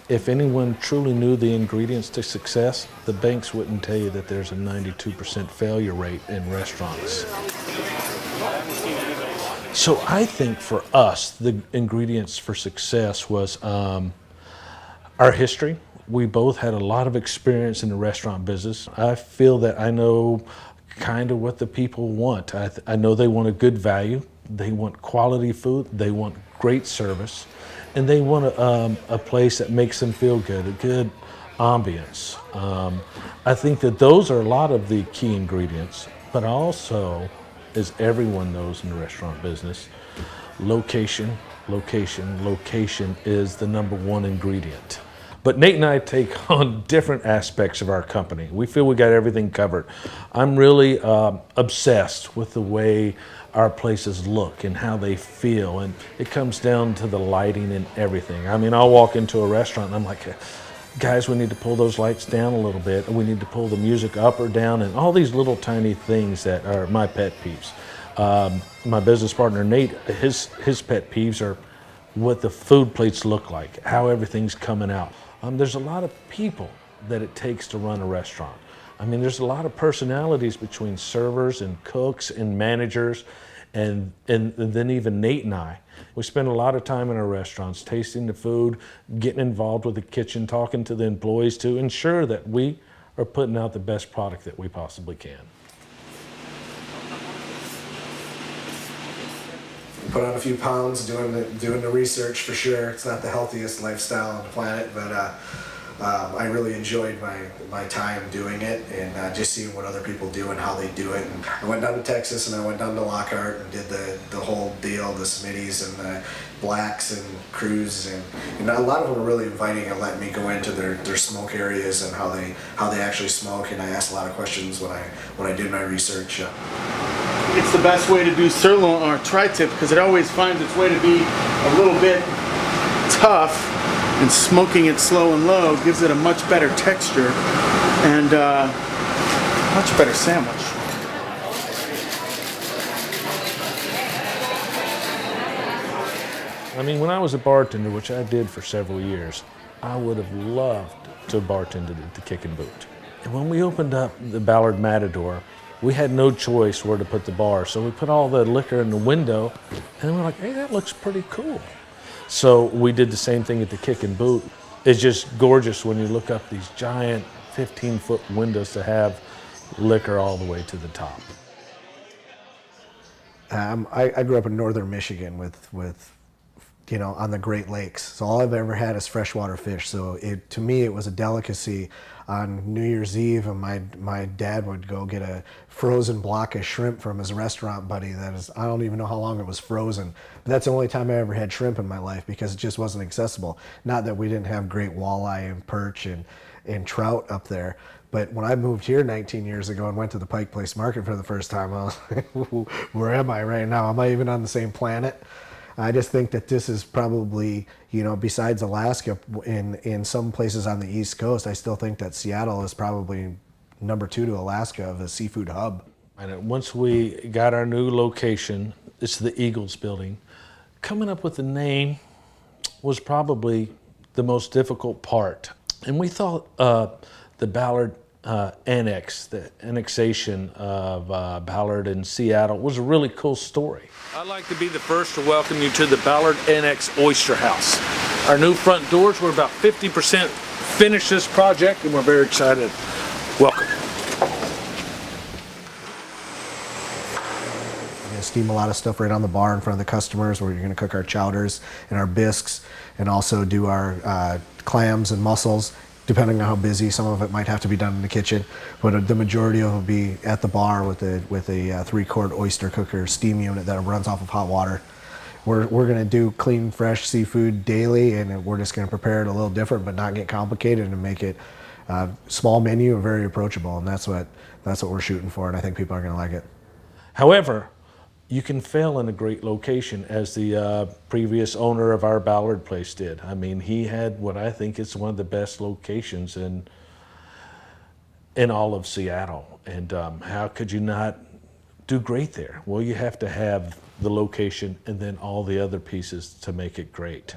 If anyone truly knew the ingredients to success, the banks wouldn't tell you that there's a 92% failure rate in restaurants. So I think for us, the ingredients for success was our history. We both had a lot of experience in the restaurant business. I feel that I know kind of what the people want. I know they want a good value, they want quality food, they want great service, and they want a place that makes them feel good, a good ambience. I think that those are a lot of the key ingredients, but also, as everyone knows in the restaurant business, location, location, location is the #1 ingredient. But Nate and I take on different aspects of our company. We feel we got everything covered. I'm really obsessed with the way our places look and how they feel, and it comes down to the lighting and everything. I mean, I'll walk into a restaurant and I'm like, guys, we need to pull those lights down a little bit, and we need to pull the music up or down, and all these little tiny things that are my pet peeves. My business partner Nate, his pet peeves are what the food plates look like, how everything's coming out. There's a lot of people that it takes to run a restaurant. I mean, there's a lot of personalities between servers and cooks and managers, and then even Nate and I. We spend a lot of time in our restaurants tasting the food, getting involved with the kitchen, talking to the employees to ensure that we are putting out the best product that we possibly can. Put on a few pounds doing the research for sure. It's not the healthiest lifestyle on the planet, but I really enjoyed my time doing it, and just seeing what other people do and how they do it. And I went down to Texas and I went down to Lockhart and did the whole deal, the Smitties and the Blacks and Crews, and a lot of them were really inviting and letting me go into their smoke areas and how they actually smoke. And I asked a lot of questions when I did my research. It's the best way to do sirloin or tri-tip because it always finds its way to be a little bit tough, and smoking it slow and low gives it a much better texture and much better sandwich. I mean, when I was a bartender, which I did for several years, I would have loved to have bartended at the Kickin booth. And when we opened up the Ballard Matador, we had no choice where to put the bar. So we put all the liquor in the window, and we're like, hey, that looks pretty cool. So we did the same thing at the Kickin booth. It's just gorgeous when you look up these giant 15-foot windows to have liquor all the way to the top. I grew up in northern Michigan with on the Great Lakes. So all I've ever had is freshwater fish. So to me, it was a delicacy. On New Year's Eve, and my dad would go get a frozen block of shrimp from his restaurant buddy I don't even know how long it was frozen. But that's the only time I ever had shrimp in my life because it just wasn't accessible. Not that we didn't have great walleye and perch and trout up there. But when I moved here 19 years ago and went to the Pike Place Market for the first time, I was like, where am I right now? Am I even on the same planet? I just think that this is probably, besides Alaska, in some places on the East Coast, I still think that Seattle is probably #2 to Alaska of a seafood hub. And once we got our new location, it's the Eagles building, coming up with the name was probably the most difficult part. And we thought the Ballard Annex, the annexation of Ballard and Seattle was a really cool story. I'd like to be the first to welcome you to the Ballard Annex Oyster House. Our new front doors, we're about 50% finished this project, and we're very excited. Welcome. We're going to steam a lot of stuff right on the bar in front of the customers, where you're going to cook our chowders and our bisques, and also do our clams and mussels. Depending on how busy, some of it might have to be done in the kitchen, but the majority of it will be at the bar with a 3-quart oyster cooker steam unit that runs off of hot water. We're going to do clean, fresh seafood daily, and we're just going to prepare it a little different, but not get complicated, and make it small menu and very approachable. And that's what we're shooting for, and I think people are going to like it. However, you can fail in a great location, as the previous owner of our Ballard place did. I mean, he had what I think is one of the best locations in all of Seattle. And how could you not do great there? Well, you have to have the location and then all the other pieces to make it great.